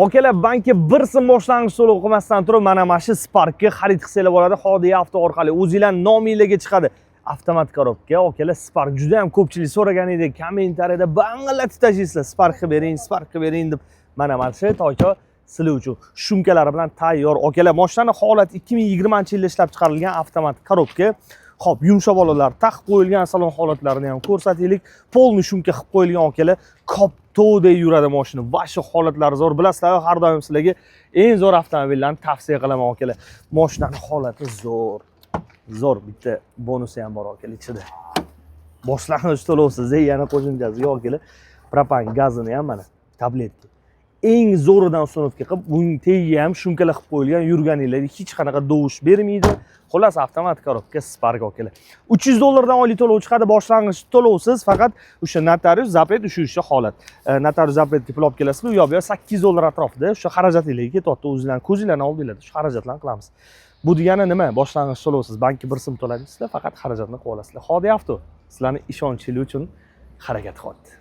Akalar, bankka bir so'm boshlang'ich to'lov qilmasdan turib, mana shu Spark'ga xarid qilsanglar bo'ladi. Hodiya avto orqali o'zingizlar nomingizga chiqadi. Avtomat korobka. Akalar, Spark juda ham ko'pchilik so'ragan edi, kommentariyada bang'illatib tashlaysizlar. Spark qilib bering, Spark qilib bering deb. Mana shu toycha sizlar uchun shumkalari bilan tayyor. Akalar, mashinaning holati 2020-yilda ishlab chiqarilgan avtomat korobka. Xo'p, yumshoq bolalar taqib qo'yilgan salon holatlarini ham ko'rsataylik. Polni shumka qilib qo'yilgan akalar. Koptodek yuradi mashina. Va shu holatlari zo'r. Bilasizlar, har doim sizlarga eng zo'r avtomobillarni tavsiya qilaman akalar. Mashinaning holati zo'r. Zo'r, bitta bonusi ham bor akalar ichida. Boshlang'ich to'lovsiz, yana qo'shimchasi yo'q akalar. Propan gazini ham mana tabletka. Eng zo'ridan ustunovka qilib, buning tagiga ham shumkalar qilib qo'yilgan, yurganinglarda hech qanaqa dovush bermaydi. Xullas, avtomat korobka Spark akalar. $300 dan oylik to'lov chiqadi, boshlang'ich to'lovsiz, faqat o'sha notarius zapret o'sha holat. Notarius zapretga pul olib kelasiz, u yo'q $800 atrofida. O'sha xarajatingizga ketyapti, o'zingizlarning ko'zinglarni oldinglarda shu xarajatlarni qilamiz. Bu degani nima? Boshlang'ich to'lovsiz, bankka bir so'm to'ladingizlar, faqat xarajatni qilib olasizlar. Hodiya avto sizlarning ishonchli uchun harakat qilyapti.